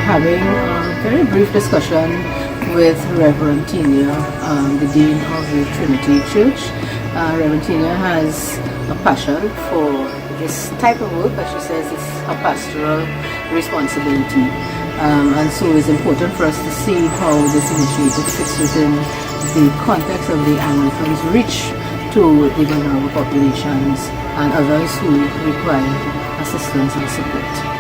having a very brief discussion with Reverend Tina, the Dean of the Trinity Church. Reverend Tina has a passion for this type of work. As she says, it's her pastoral responsibility. And so it's important for us to see how this initiative fits within the context of the Anglicans' reach to the vulnerable populations and others who require assistance and support.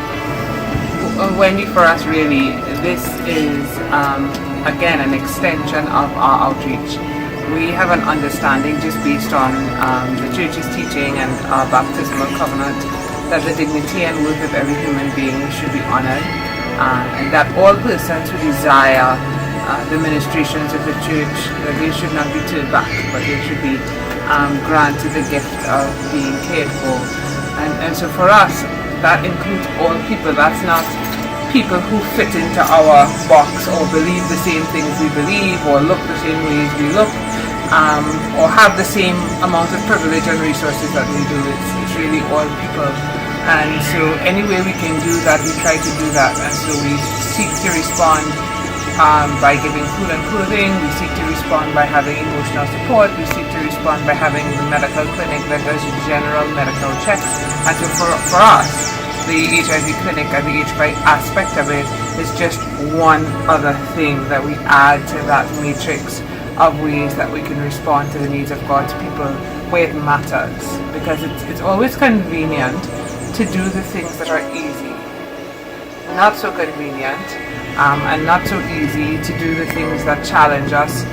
Wendy, for us really, this is again an extension of our outreach. We have an understanding, just based on the Church's teaching and our baptismal covenant, that the dignity and worth of every human being should be honored, and that all persons who desire the ministrations of the Church, that they should not be turned back, but they should be granted the gift of being cared for. And so for us, that includes all people. That's not people who fit into our box or believe the same things we believe or look the same ways we look, or have the same amount of privilege and resources that we do. It's really all people. And so any way we can do that, we try to do that. And so we seek to respond by giving food and clothing. We seek to respond by having emotional support. We seek to respond by having the medical clinic that does general medical checks. And so for us, the HIV clinic and the HIV aspect of it is just one other thing that we add to that matrix of ways that we can respond to the needs of God's people where it matters. Because it's always convenient to do the things that are easy. Not so convenient and not so easy to do the things that challenge us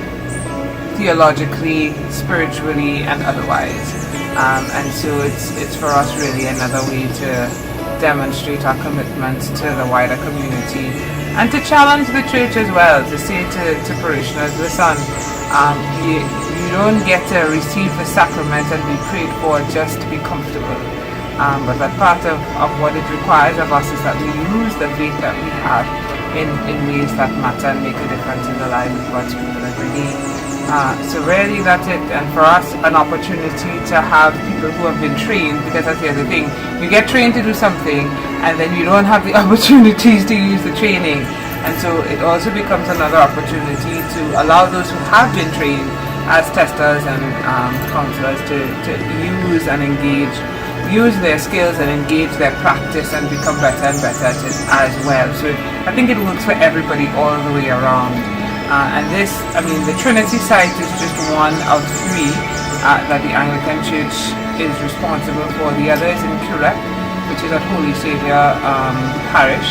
theologically, spiritually, and otherwise. And so it's for us really another way to demonstrate our commitment to the wider community and to challenge the Church as well, to say to parishioners, listen, you don't get to receive the sacrament and be prayed for just to be comfortable. But that part of what it requires of us is that we use the faith that we have in ways that matter and make a difference in the lives of God's people every day. So really that's it, and for us an opportunity to have people who have been trained, because that's the other thing, you get trained to do something and then you don't have the opportunities to use the training, and so it also becomes another opportunity to allow those who have been trained as testers and counselors to use and use their skills and engage their practice and become better and better at it as well. So I think it works for everybody all the way around. And this, the Trinity site is just one of three that the Anglican Church is responsible for. The other is in Quebec, which is at Holy Saviour Parish.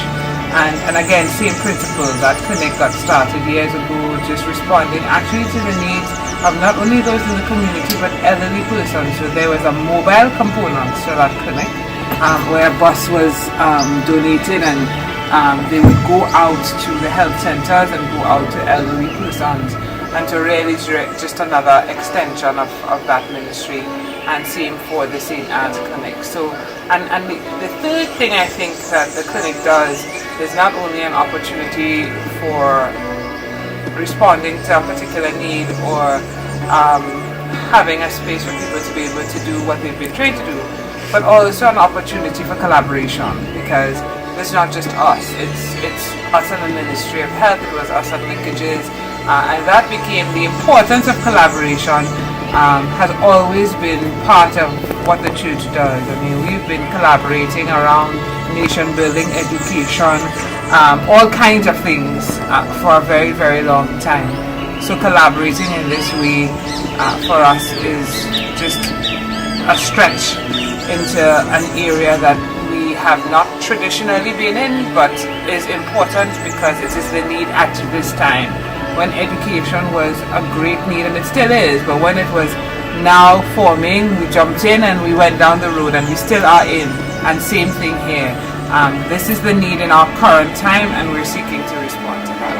And again, same principle. That clinic got started years ago, just responding actually to the needs of not only those in the community but elderly persons. So there was a mobile component to that clinic where a bus was donated, and they would go out to the health centers and go out to elderly persons, and to really just another extension of that ministry. And same for the St. Anne's Clinic. So, and the third thing I think that the clinic does is not only an opportunity for responding to a particular need or having a space for people to be able to do what they've been trained to do, but also an opportunity for collaboration, because it's not just us, it's us and the Ministry of Health, it was us and linkages, and that became the importance of collaboration. Has always been part of what the Church does. We've been collaborating around nation building, education, all kinds of things for a very, very long time. So collaborating in this way for us is just a stretch into an area that we have not traditionally been in, but is important because it is the need at this time. When education was a great need, and it still is, but when it was now forming, we jumped in and we went down the road, and we still are in. And same thing here. This is the need in our current time, and we're seeking to respond to that.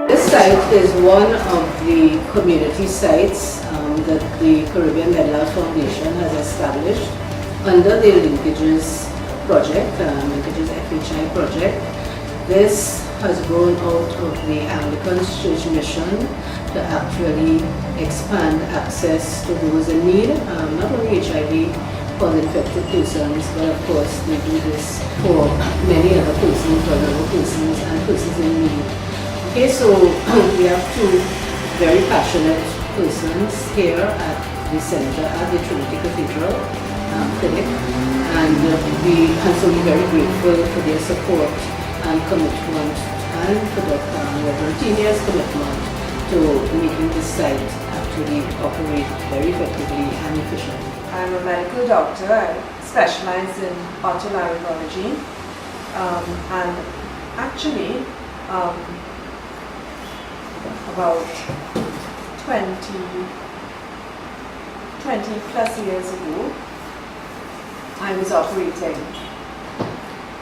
This site is one of the community sites that the Caribbean Mental Health Foundation has established under the Linkages project, Linkages FHI project. This has grown out of the Anglican Church mission to actually expand access to those in need, not only HIV, for the infected persons, but of course they do this for many other persons, vulnerable persons and persons in need. Okay, so we have two very passionate persons here at the center at the Trinity Cathedral Clinic, and so we're very grateful for their support and commitment, and for Reverend Tinia's commitment to making this site actually operate very effectively and efficiently. I'm a medical doctor. I specialize in otolaryngology, and actually about 20 plus years ago, I was operating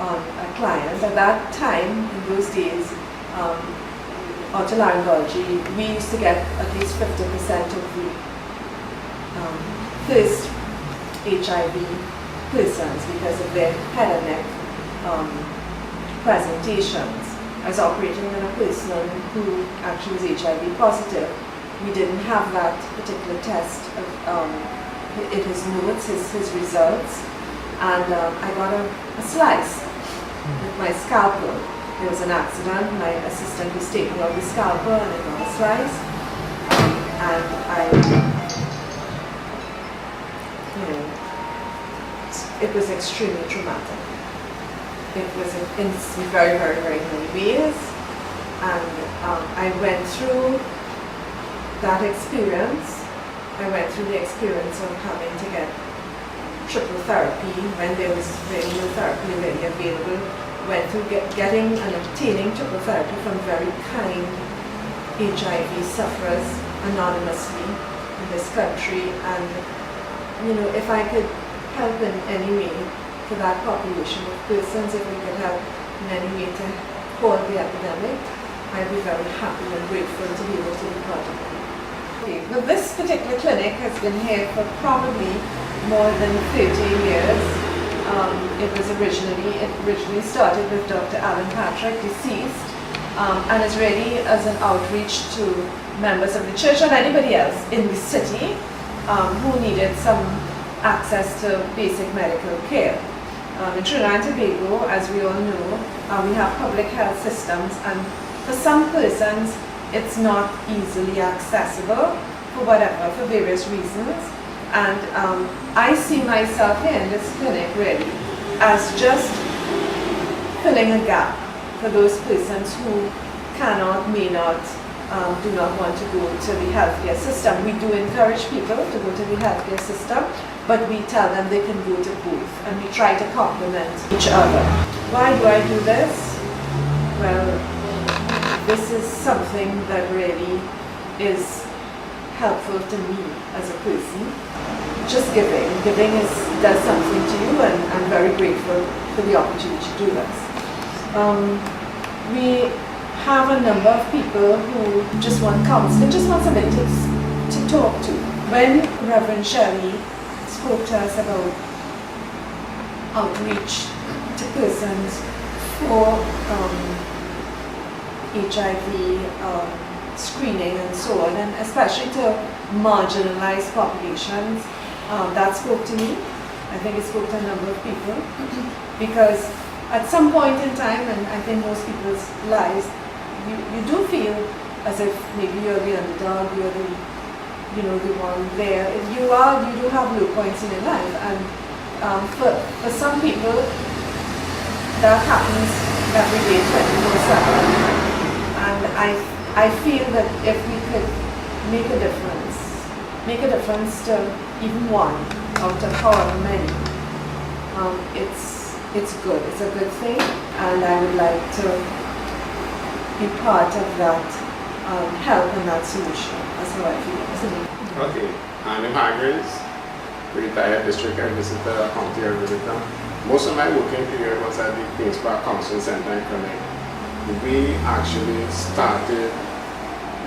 on a client. At that time, in those days, otolaryngology, we used to get at least 50% of the first HIV persons because of their head and neck presentations. I was operating on a person who actually was HIV positive. We didn't have that particular test in his notes, his results, and I got a slice with my scalpel. There was an accident, my assistant was taking out the scalpel and I got a slice, and it was extremely traumatic. It was in very, very, very many ways, and I went through that experience. I went through the experience of having to get triple therapy when there was really no therapy really available. Went through getting and obtaining triple therapy from very kind HIV sufferers anonymously in this country, and if I could help in any way for that population of persons, if we could help in any way to halt the epidemic, I'd be very happy and grateful to be able to be part of it. Okay, well, this particular clinic has been here for probably more than 30 years. It originally started with Dr. Alan Patrick, deceased, and is really as an outreach to members of the church and anybody else in the city who needed some access to basic medical care. In Trinidad and Tobago, as we all know, we have public health systems, and for some persons it's not easily accessible for various reasons. And I see myself here in this clinic really as just filling a gap for those persons who may not, do not want to go to the healthcare system. We do encourage people to go to the healthcare system, but we tell them they can go to both, and we try to complement each other. Why do I do this? Well, this is something that really is helpful to me as a person. Just giving does something to you, and I'm very grateful for the opportunity to do this. We have a number of people who just want counseling, just want somebody to talk to. When Reverend Shelley spoke to us about outreach to persons for HIV screening and so on, and especially to marginalized populations, that spoke to me. I think it spoke to a number of people, because at some point in time, and I think most people's lives, you do feel as if maybe you're the underdog, you're the one there. You do have low points in your life, and for some people that happens every day, 24/7. And I feel that if we could make a difference to even one out of however many, it's good. It's a good thing, and I would like to be part of that help and that solution. That's how I feel. Okay, I'm Hargreaves, retired district health visitor, county health visitor. Most of my working period was at the Queen's Park Counseling Center and Clinic. We actually started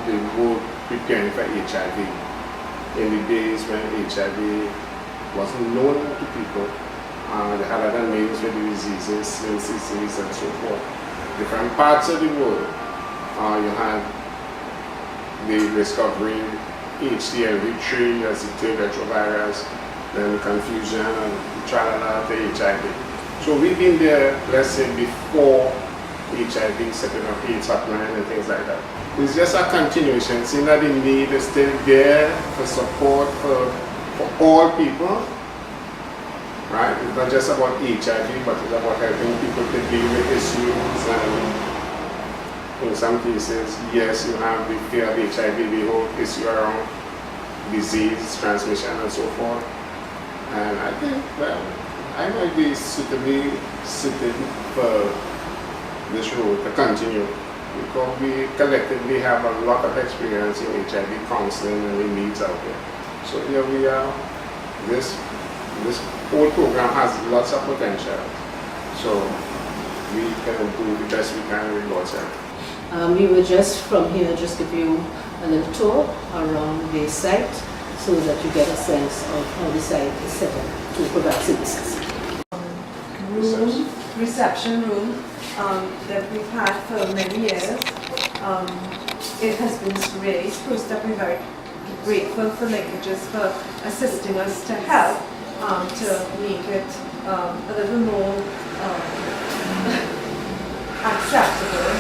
the work preparing for HIV in the days when HIV wasn't known to people. They had other names for the diseases, slim disease and so forth. Different parts of the world, you had the discovering HTLV3 as the third retrovirus. then confusion and tralala to HIV. So we've been there, let's say, before HIV, setting up AIDS hotline and things like that. It's just a continuation, seeing that the need is still there for support for all people, right? It's not just about HIV, but it's about helping people to deal with issues, and in some cases, yes, you have the fear of HIV, the whole issue around disease, transmission, and so forth. And I think, well, I might be suitably suited for this role to continue, because we collectively have a lot of experience in HIV counseling and the needs out there. So here we are. This whole program has lots of potential. So we can do the best we can with God's help. We will just from here just give you a little tour around the site so that you get a sense of how the site is set up to provide services. Reception room that we've had for many years. It has been really spruced up. We're very grateful for linkages for assisting us to help to make it a little more acceptable.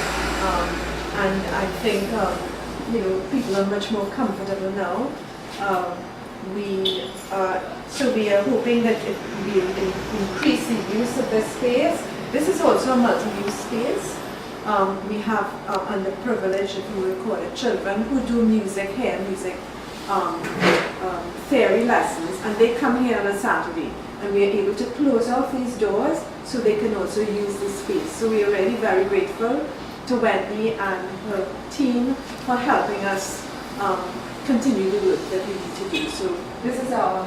And I think people are much more comfortable now. So we are hoping that it will increase the use of this space. This is also a multi-use space. We have underprivileged, if you will call it, children who do music here, music theory lessons, and they come here on a Saturday, and we are able to close off these doors so they can also use this space. So we are really very grateful to Wendy and her team for helping us continue the work that we need to do. So this is our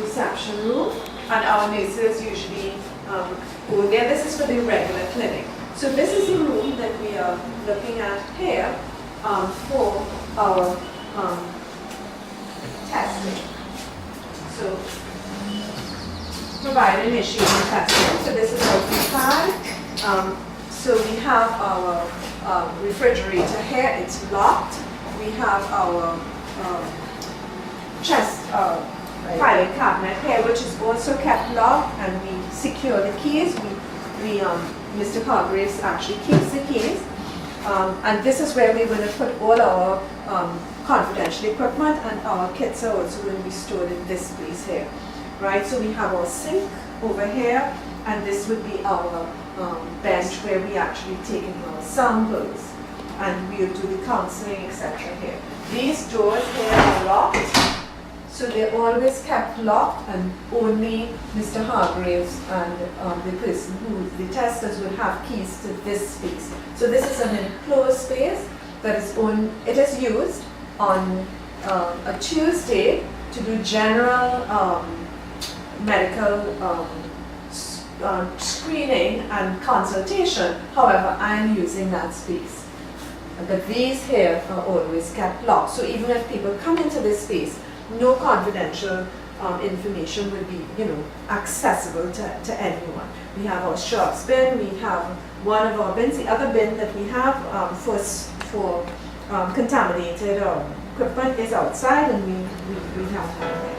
reception room, and our nurses usually go there. This is for the regular clinic. So this is the room that we are looking at here for our testing. So provide initiating testing. So this is what we have. So we have our refrigerator here. It's locked. We have our chest filing cabinet here, which is also kept locked, and we secure the keys. Mr. Hargraves actually keeps the keys, and this is where we're going to put all our confidential equipment, and our kits are also going to be stored in this place here, right? So we have our sink over here, and this would be our bench where we actually taking our samples, and we'll do the counseling, etc. here. These doors here are locked. So they're always kept locked, and only Mr. Hargraves and the person the testers would have keys to this space. So this is an enclosed space that it is used on a Tuesday to do general medical screening and consultation. However, I'm using that space. But these here are always kept locked. So even if people come into this space, no confidential information will be, accessible to anyone. We have our shops bin. We have one of our bins. The other bin that we have for contaminated equipment is outside, and we have that there.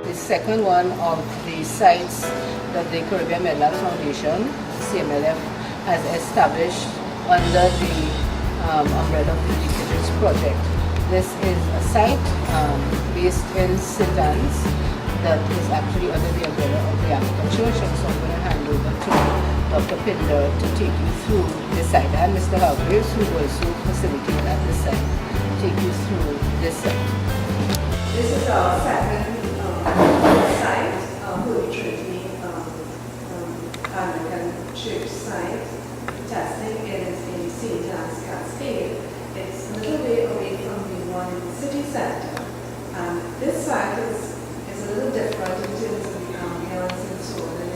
The second one of the sites that the Caribbean Midland Foundation, CMLF, has established under the umbrella of the Leakages Project. This is a site based in St. Anne's that is actually under the umbrella of the Anglican Church, and so I'm going to hand over to Dr. Pinder to take you through the site, and Mr. Hargraves, who also facilitated at the site, take you through this site. This is our second site, Holy Trinity Anglican Church site. Testing is in St. Anne's Cascade. It's a little way away from the one in the city center. And this site is a little different in terms of the ambience and so on. And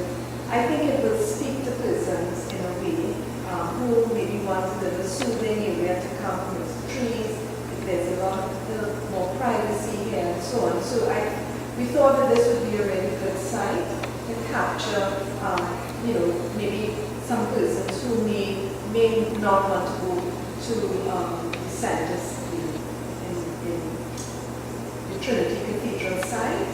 I think it will speak to persons in a way who maybe want a little soothing area to come with trees. There's a lot more privacy here and so on. So we thought that this would be a really good site to capture, maybe some persons who may not want to go to the centers in Trinity Cathedral side.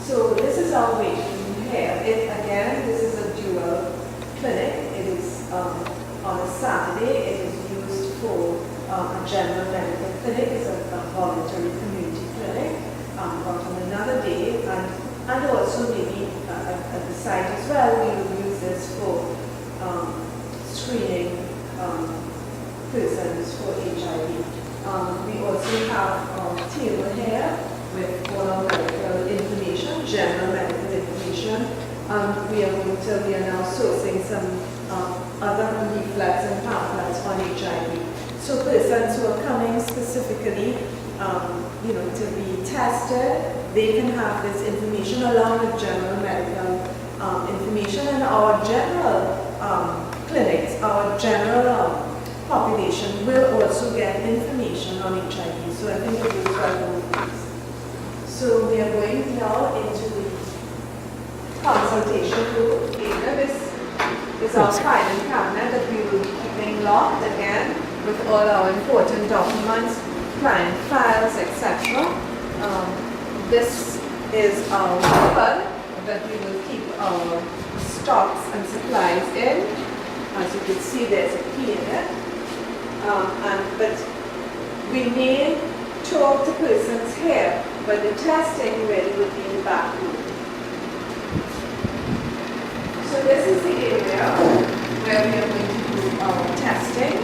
So this is our waiting room here. Again, this is a dual clinic. It is on a Saturday. It is used for a general medical clinic. It's a voluntary community clinic. But on another day, and also maybe at the site as well, we will use this for screening persons for HIV. We also have a table here with all our medical information, general medical information. We are now sourcing some other leaflets and pamphlets on HIV. So persons who are coming specifically to be tested, they can have this information along with general medical information, and our general clinics, our general population will also get information on HIV. So I think it is quite. So we are going now into the consultation room. This is our filing cabinet that we will be keeping locked again with all our important documents, client files, etc. This is our cupboard that we will keep our stocks and supplies in. As you can see, there's a key in it. But we may talk to persons here, but the testing really will be in the back room. So this is the area where we are going to do our testing.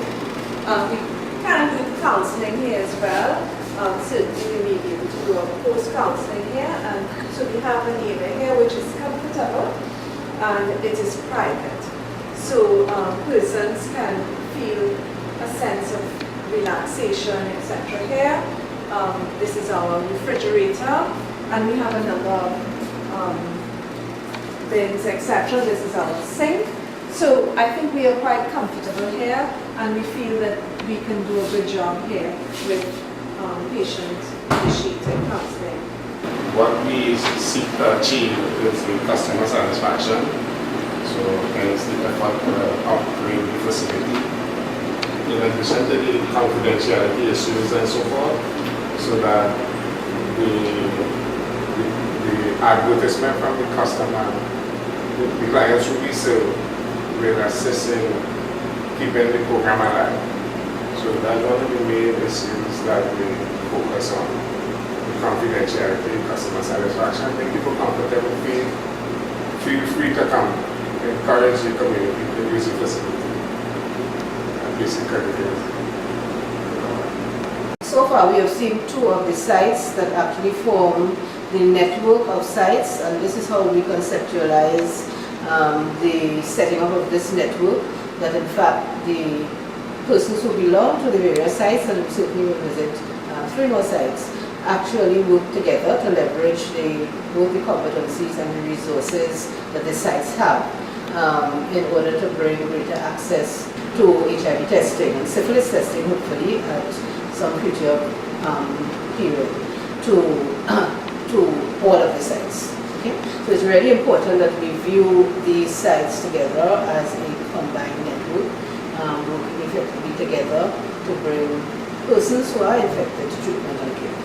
We can do counseling here as well. Certainly we may be able to do our post-counseling here. And so we have an area here which is comfortable and it is private. So persons can feel a sense of relaxation, etc. here. This is our refrigerator, and we have a number of bins, etc. This is our sink. So I think we are quite comfortable here, and we feel that we can do a good job here with patient-initiated counseling. What we seek to achieve is the customer satisfaction. So hence the effort to upgrade the facility. In addition to the confidentiality issues and so forth, so that the advertisement from the customer, the clients who we serve, will assist in keeping the program alive. So that's one of the main issues that we focus on: the confidentiality, customer satisfaction. I think people comfortable feel free to come. Encourage the community to use the facility. So far we have seen two of the sites that actually form the network of sites, and this is how we conceptualize the setting up of this network, that in fact the persons who belong to the various sites, and certainly will visit 3 more sites, actually work together to leverage both the competencies and the resources that the sites have in order to bring greater access to HIV testing and syphilis testing, hopefully at some future period, to all of the sites. Okay? So it's really important that we view these sites together as a combined network, working effectively together to bring persons who are infected to treatment and care.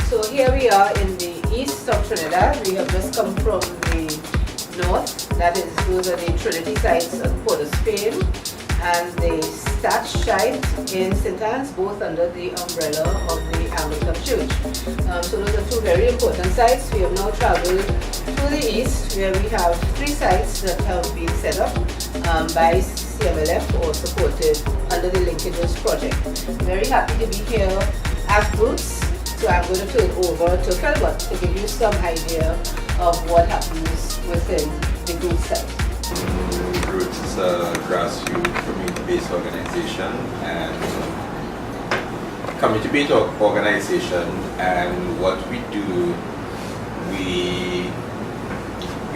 So here we are in the east of Trinidad. We have just come from the north. Those are the Trinity sites at Port of Spain and the Stat site in St. Anne's, both under the umbrella of the Anglican Church. So those are 2 very important sites. We have now traveled to the east, where we have 3 sites that have been set up by CMLF or supported under the Linkages project. Very happy to be here at Roots. So I'm going to turn over to Philbert to give you some idea of what happens within the Roots site. Roots is a grassroots community-based organization, and what we do, we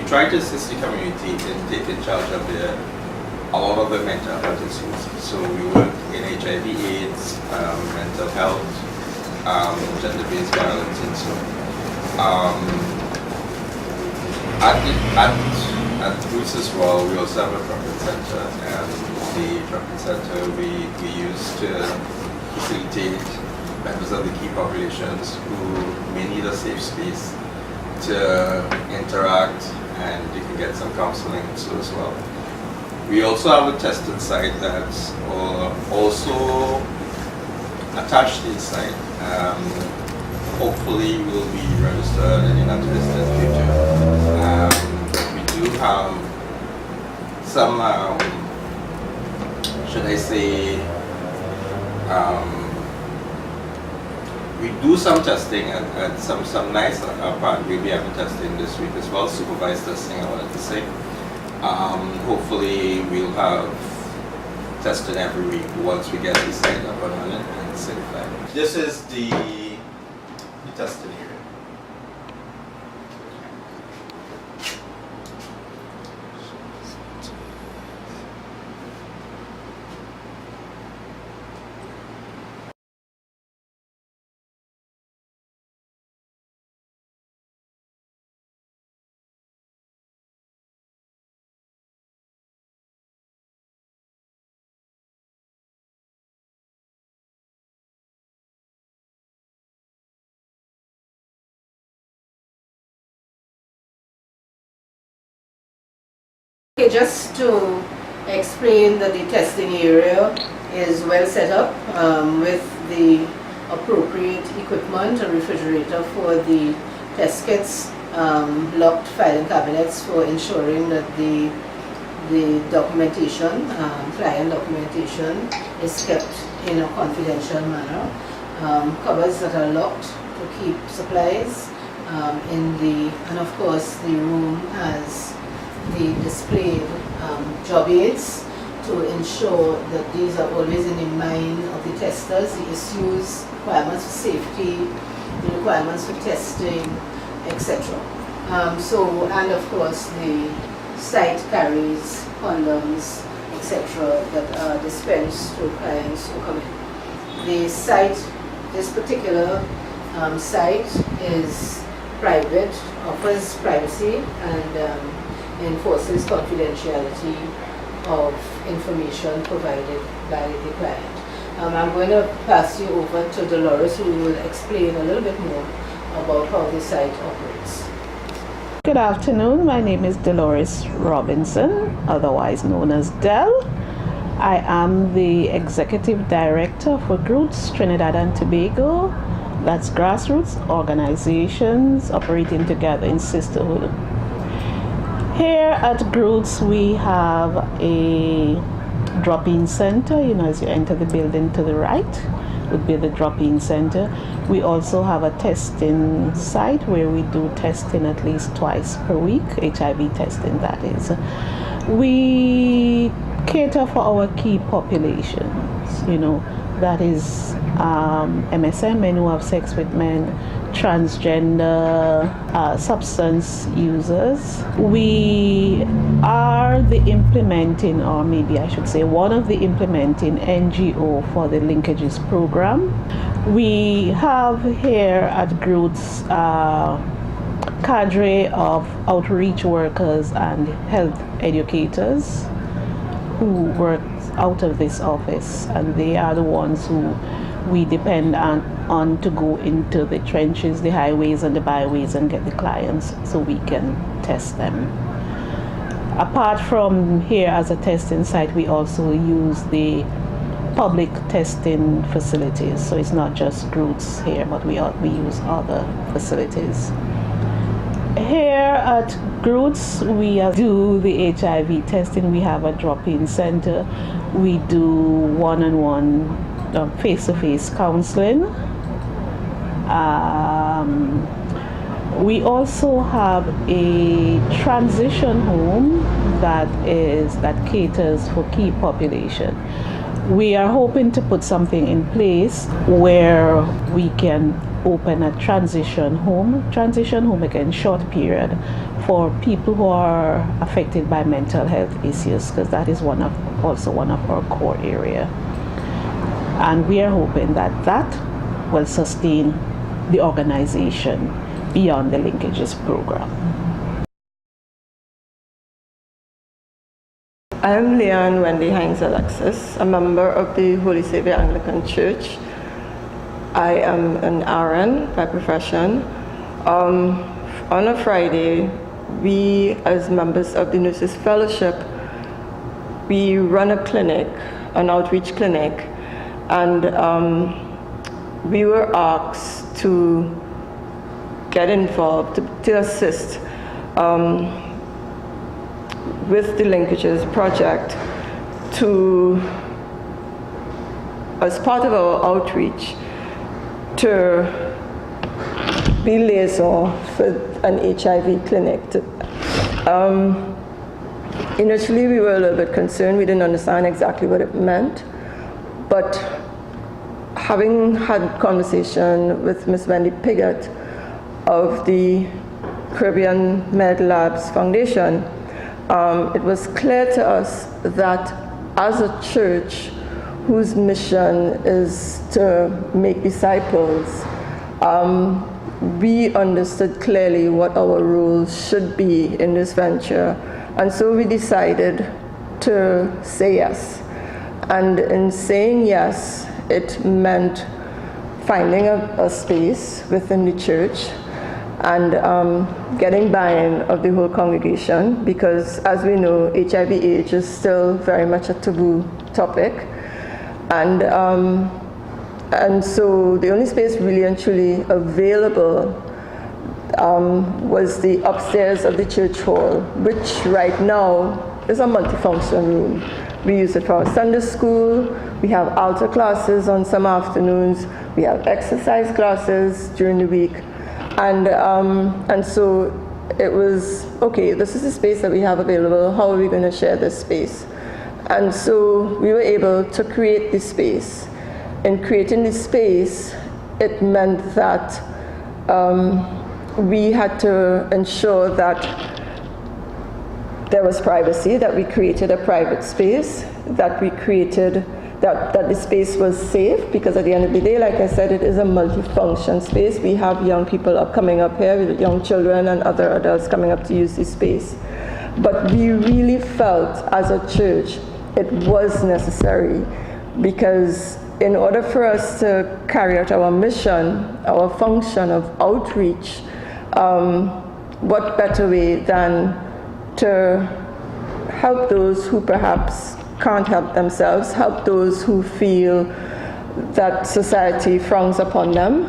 try to assist the community in taking charge of a lot of the mental health issues. So we work in HIV/AIDS, mental health, gender-based violence, and so at Roots as well, we also have a treatment center, and the treatment center we use to facilitate members of the key populations who may need a safe space to interact, and they can get some counseling so as well. We also have a testing site that's also attached to the site. Hopefully will be registered in the not too distant future. We do have some, should I say, we do some testing at some nice part. We'll be having testing this week as well, supervised testing, I wanted to say. Hopefully we'll have testing every week once we get the site up and running and certified. This is the testing area. Okay, just to explain that the testing area is well set up with the appropriate equipment, a refrigerator for the test kits, locked filing cabinets for ensuring that the documentation, client documentation, is kept in a confidential manner. Cupboards that are locked to keep supplies and of course the room has the displayed job aids to ensure that these are always in the mind of the testers, the issues, requirements for safety, the requirements for testing, etc. And of course the site carries condoms, etc. that are dispensed to clients who come in. The site, this particular site is private, offers privacy and enforces confidentiality of information provided by the client. I'm going to pass you over to Dolores, who will explain a little bit more about how the site operates. Good afternoon, my name is Dolores Robinson, otherwise known as Del. I am the Executive Director for Roots Trinidad and Tobago. That's grassroots organizations operating together in sisterhood. Here at Roots we have a drop-in center. As you enter the building to the right would be the drop-in center. We also have a testing site where we do testing at least twice per week, HIV testing that is. We cater for our key populations, that is MSM, men who have sex with men, transgender, substance users. We are the implementing, or maybe I should say one of the implementing NGO for the linkages program. We have here at Roots cadre of outreach workers and health educators who work out of this office, and they are the ones who we depend on to go into the trenches, the highways and the byways and get the clients so we can test them. Apart from here as a testing site, we also use the public testing facilities, so it's not just Roots here, but we use other facilities. Here at Roots, we do the HIV testing. We have a drop-in center. We do one-on-one face-to-face counseling. We also have a transition home that caters for key population. We are hoping to put something in place where we can open a transition home again, short period, for people who are affected by mental health issues, because that is also one of our core area. And we are hoping that will sustain the organization beyond the linkages program. I am Leanne Wendy Hines Alexis, a member of the Holy Savior Anglican Church. I am an RN by profession. On a Friday, we as members of the Nurses Fellowship, we run a clinic, an outreach clinic, and we were asked to get involved, to assist with the Linkages project as part of our outreach, to be liaison for an HIV clinic. Initially, we were a little bit concerned. We didn't understand exactly what it meant, but having had conversation with Ms. Wendy Piggott of the Caribbean Med Labs Foundation, it was clear to us that as a church whose mission is to make disciples, we understood clearly what our role should be in this venture. And so we decided to say yes. And in saying yes, it meant finding a space within the church and getting buy-in of the whole congregation, because as we know, HIV/AIDS is still very much a taboo topic. And so the only space really and truly available was the upstairs of the church hall, which right now is a multifunction room. We use it for our Sunday school, we have altar classes on some afternoons, we have exercise classes during the week. And so it was, okay, this is the space that we have available, how are we going to share this space? And so we were able to create this space. In creating this space, it meant that we had to ensure that there was privacy, that we created a private space, that we created that the space was safe, because at the end of the day, like I said, it is a multifunction space. We have young people coming up here, with young children and other adults coming up to use this space. But we really felt as a church it was necessary, because in order for us to carry out our mission, our function of outreach, what better way than to help those who perhaps can't help themselves, help those who feel that society frowns upon them,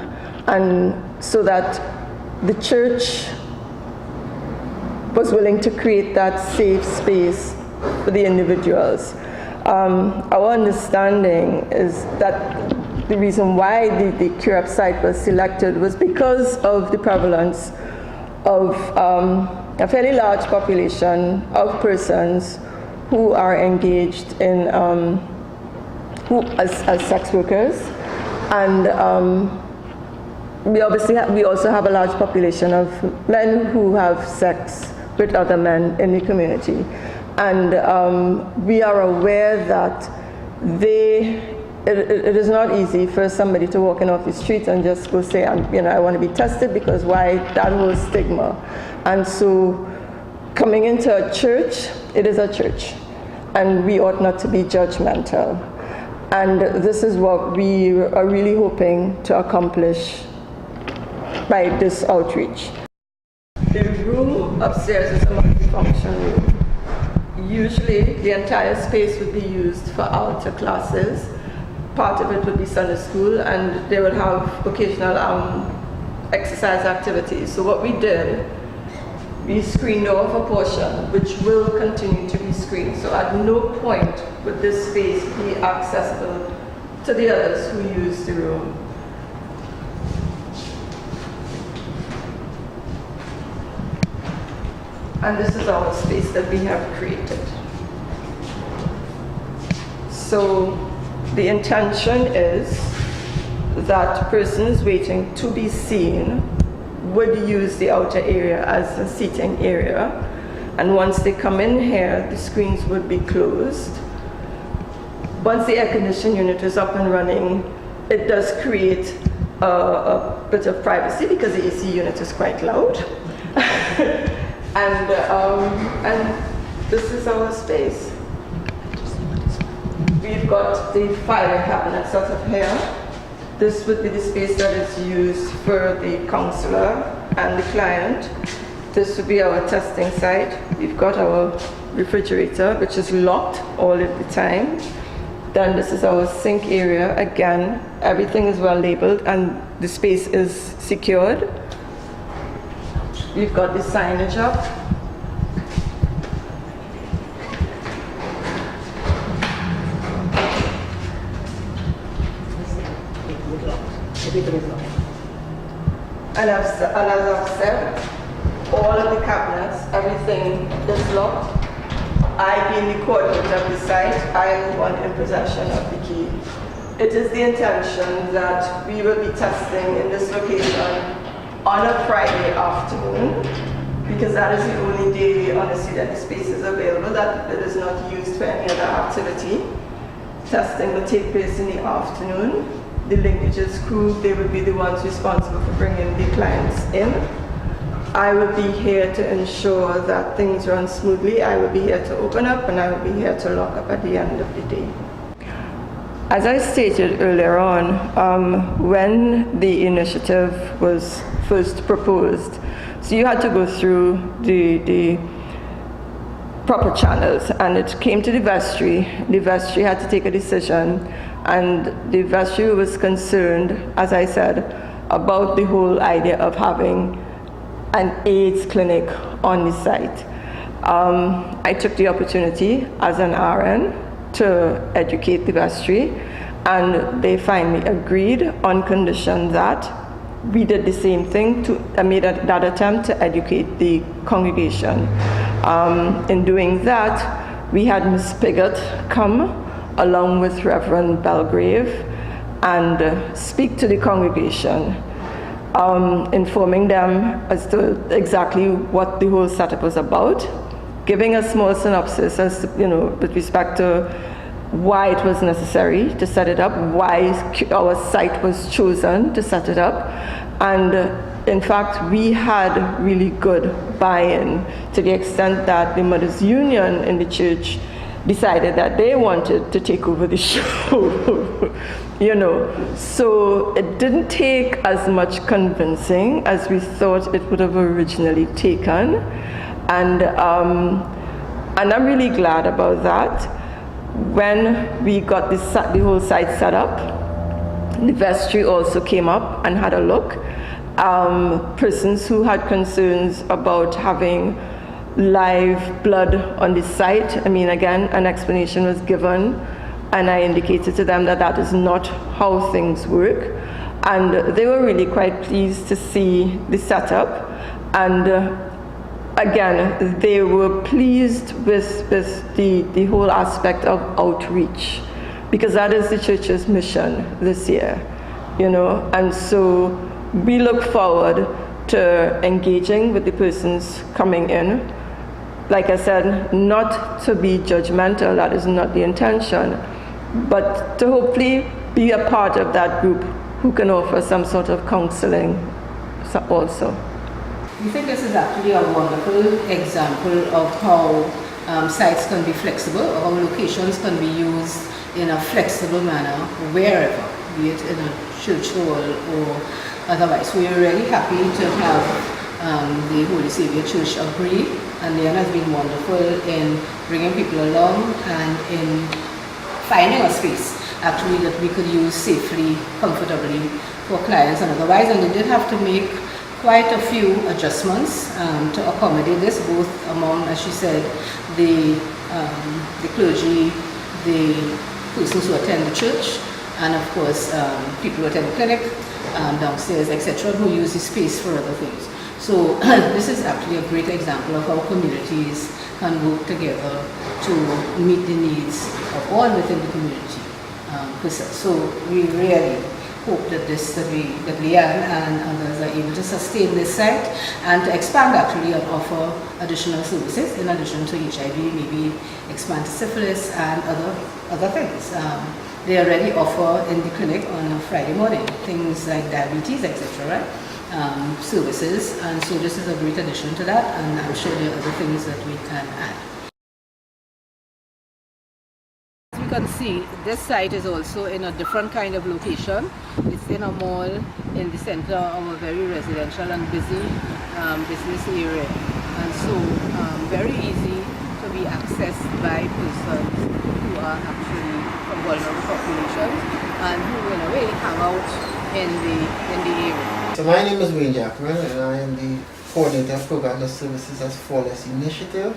and so that the church was willing to create that safe space for the individuals. Our understanding is that the reason why the CURAP site was selected was because of the prevalence of a fairly large population of persons who are engaged in as sex workers, and we also have a large population of men who have sex with other men in the community, and we are aware that it is not easy for somebody to walk in off the street and just go say, I want to be tested, because why? That whole stigma. And so coming into a church, it is a church, and we ought not to be judgmental. And this is what we are really hoping to accomplish by this outreach. The room upstairs is a multifunction room. Usually the entire space would be used for altar classes. Part of it would be Sunday school, and they would have occasional exercise activities. So what we did, we screened off a portion which will continue to be screened. So at no point would this space be accessible to the others who use the room. And this is our space that we have created. So the intention is that persons waiting to be seen would use the outer area as a seating area, and once they come in here, the screens would be closed. Once the air conditioning unit is up and running, it does create a bit of privacy, because the AC unit is quite loud. And this is our space. we've got the filing cabinet sort of here. This would be the space that is used for the counselor and the client. This would be our testing site. We've got our refrigerator, which is locked all of the time. Then this is our sink area. Again, everything is well labeled and the space is secured. We've got the signage up. And as I've said, all of the cabinets, everything is locked. I, being the coordinator of the site, I am the one in possession of the key. It is the intention that we will be testing in this location on a Friday afternoon, because that is the only day, honestly, that the space is available, that it is not used for any other activity. Testing will take place in the afternoon. The linkages crew, they will be the ones responsible for bringing the clients in. I will be here to ensure that things run smoothly. I will be here to open up and I will be here to lock up at the end of the day. As I stated earlier on, when the initiative was first proposed, so you had to go through the proper channels, and it came to the vestry. The vestry had to take a decision, and the vestry was concerned, as I said, about the whole idea of having an AIDS clinic on the site. I took the opportunity as an RN to educate the vestry, and they finally agreed on condition that we did the same thing. I made that attempt to educate the congregation. In doing that, we had Ms. Piggott come along with Reverend Belgrave and speak to the congregation, informing them as to exactly what the whole setup was about, giving a small synopsis as with respect to why it was necessary to set it up, why our site was chosen to set it up, and in fact, we had really good buy-in to the extent that the Mothers Union in the church decided that they wanted to take over the show. So it didn't take as much convincing as we thought it would have originally taken, and I'm really glad about that. When we got the whole site set up, the vestry also came up and had a look. Persons who had concerns about having live blood on the site, again, an explanation was given, and I indicated to them that that is not how things work. And they were really quite pleased to see the setup. And again, they were pleased with the whole aspect of outreach, because that is the church's mission this year, and so we look forward to engaging with the persons coming in. Like I said, not to be judgmental, that is not the intention, but to hopefully be a part of that group who can offer some sort of counseling also. We think this is actually a wonderful example of how sites can be flexible, or how locations can be used in a flexible manner wherever, be it in a church hall or otherwise. We are really happy to have the Holy Savior Church agree, and Leon has been wonderful in bringing people along and in finding a space actually that we could use safely, comfortably for clients and otherwise. And they did have to make quite a few adjustments to accommodate this, both among, as she said, the clergy, the persons who attend the church, and of course people who attend the clinic downstairs, etc., who use the space for other things. So this is actually a great example of how communities can work together to meet the needs of all within the community. So we really hope that that Leanne and others are able to sustain this site and to expand actually and offer additional services in addition to HIV, maybe expand to syphilis and other things. They already offer in the clinic on a Friday morning things like diabetes, etc., right? Services, and so this is a great addition to that, and I'm sure there are other things that we can add. can see, this site is also in a different kind of location. It's in a mall in the center of a very residential and busy business area. And so very easy to be accessed by persons who are actually from vulnerable populations and who in a way hang out in the area. So my name is Wayne Jackman and I am the coordinator of program and services as Flawless Initiative.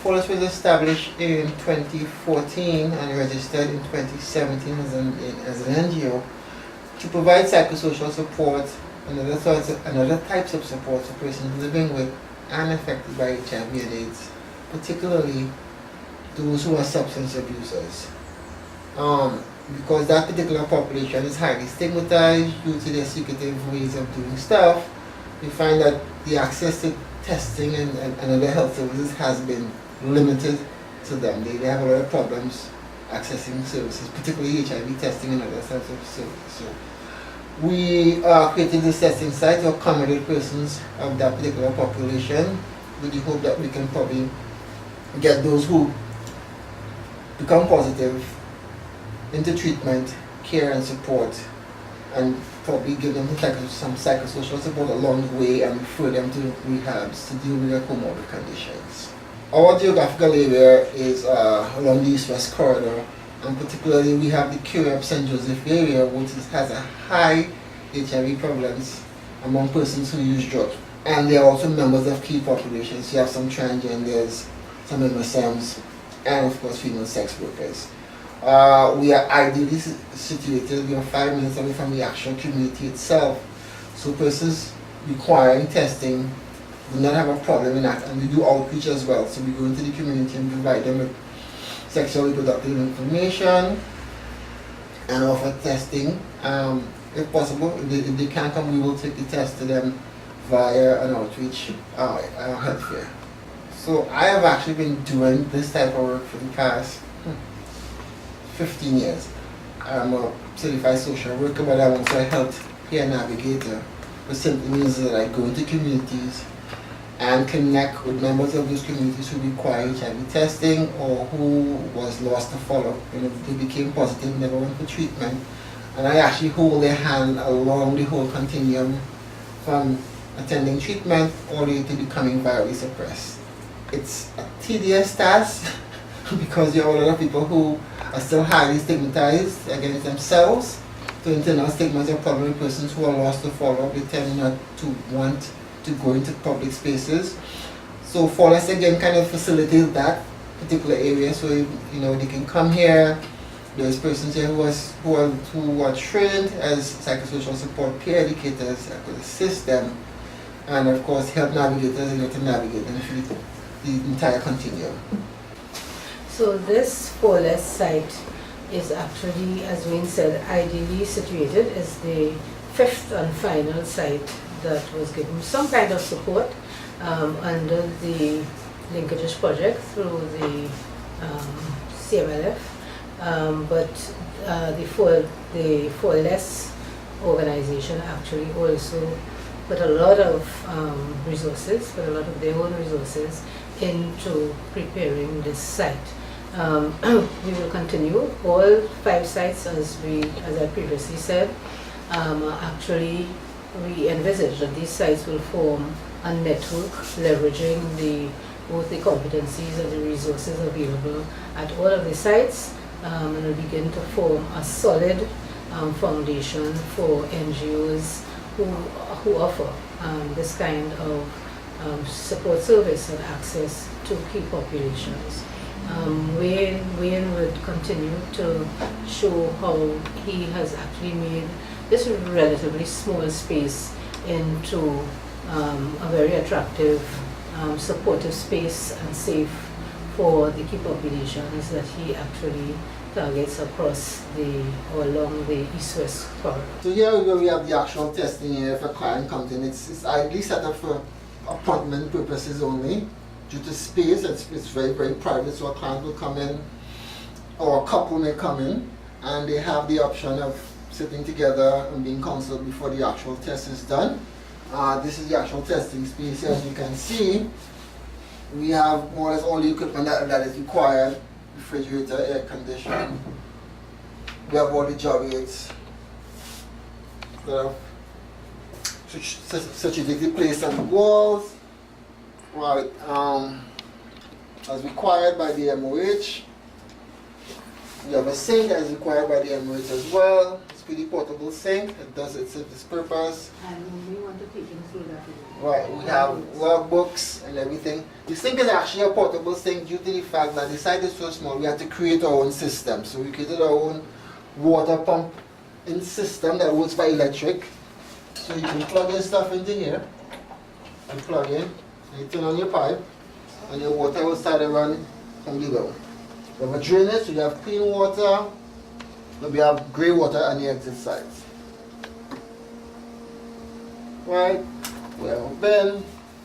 Flawless was established in 2014 and registered in 2017 as an NGO to provide psychosocial support and other types of support for persons living with and affected by HIV and AIDS, particularly those who are substance abusers. Because that particular population is highly stigmatized due to their secretive ways of doing stuff, we find that the access to testing and other health services has been limited to them. They have a lot of problems accessing services, particularly HIV testing and other types of services. So we created this testing site to accommodate persons of that particular population with the hope that we can probably get those who become positive into treatment, care and support, and probably give them some psychosocial support along the way and refer them to rehabs to deal with their comorbid conditions. Our geographical area is along the East-West corridor, and particularly we have the Curia St. Joseph area, which has a high HIV prevalence among persons who use drugs. And they are also members of key populations. You have some transgenders, some MSMs, and of course female sex workers. We are ideally situated, we are 5 minutes away from the actual community itself. So persons requiring testing do not have a problem in that, and we do outreach as well. So we go into the community and provide them with sexually reproductive information and offer testing. If possible, if they can't come, we will take the test to them via an outreach health fair. So I have actually been doing this type of work for the past 15 years. I'm a certified social worker, but I'm also a health care navigator, which simply means that I go into communities and connect with members of those communities who require HIV testing or who was lost to follow. They became positive, never went for treatment, and I actually hold their hand along the whole continuum from attending treatment all the way to becoming virally suppressed. It's a tedious task because you have a lot of people who are still highly stigmatized against themselves. So internal stigmas are probably persons who are lost to follow. They tend not to want to go into public spaces. So Flawless again kind of facilitates that particular area, so they can come here. There's persons here who are trained as psychosocial support peer educators that could assist them, and of course help navigators to navigate them through the entire continuum. So this Flawless site is actually, as Wayne said, ideally situated as the 5th and final site that was given some kind of support under the linkages project through the CMLF, but the Flawless organization actually also put a lot of resources, put a lot of their own resources into preparing this site. We will continue. All 5 sites, as I previously said, actually we envisage that these sites will form a network leveraging both the competencies and the resources available at all of the sites, and will begin to form a solid foundation for NGOs who offer this kind of support service and access to key populations. Wayne would continue to show how he has actually made this relatively small space into a very attractive, supportive space and safe for the key populations that he actually targets along the East-West corridor. So here we have the actual testing area. If a client comes in, it's ideally set up for appointment purposes only. Due to space, it's very, very private, so a client will come in, or a couple may come in, and they have the option of sitting together and being counseled before the actual test is done. This is the actual testing space. As you can see, we have more or less all the equipment that is required refrigerator, air conditioning. We have all the job aids that are strategically placed on the walls, right, as required by the MOH. We have a sink that is required by the MOH as well. It's a pretty portable sink. It does its purpose. And we want to take him through that. Right, we have logbooks and everything. The sink is actually a portable sink due to the fact that the site is so small, we had to create our own system. So we created our own water pump in system that works by electric. So you can plug your stuff into here and plug in, and you turn on your pipe, and your water will start to run from below. We have a drainage, so you have clean water, but we have grey water on the exit sides. Right, we have a bin,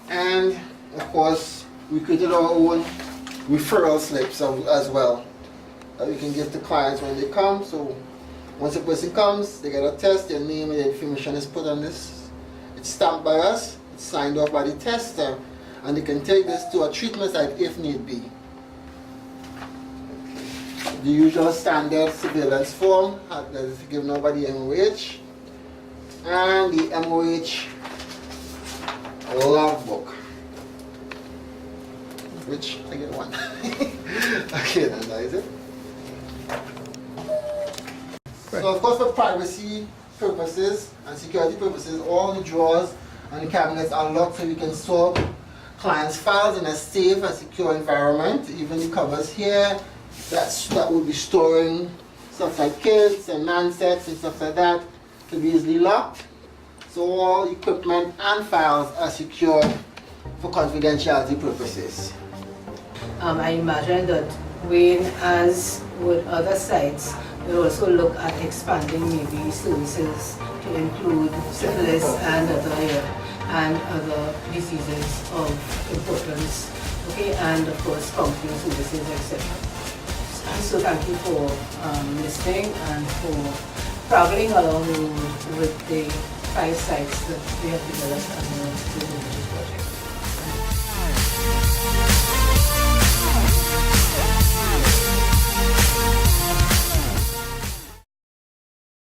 and of course we created our own referral slips as well that we can give to clients when they come. So once a person comes, they get a test, their name and their information is put on this. It's stamped by us, it's signed off by the tester, and they can take this to a treatment site if need be. The usual standard surveillance form that is given over the MOH, and the MOH logbook, which I get one. Okay, then that is it. So of course, for privacy purposes and security purposes, all the drawers and the cabinets are locked so we can store clients' files in a safe and secure environment. Even the covers here, that will be storing stuff like kits and handsets and stuff like that, to be easily locked. So all equipment and files are secured for confidentiality purposes. I imagine that Wayne, as with other sites, will also look at expanding maybe services to include syphilis and other diseases of importance, okay, and of course counseling services, etc. So thank you for listening and for traveling along with the 5 sites that we have developed under the project.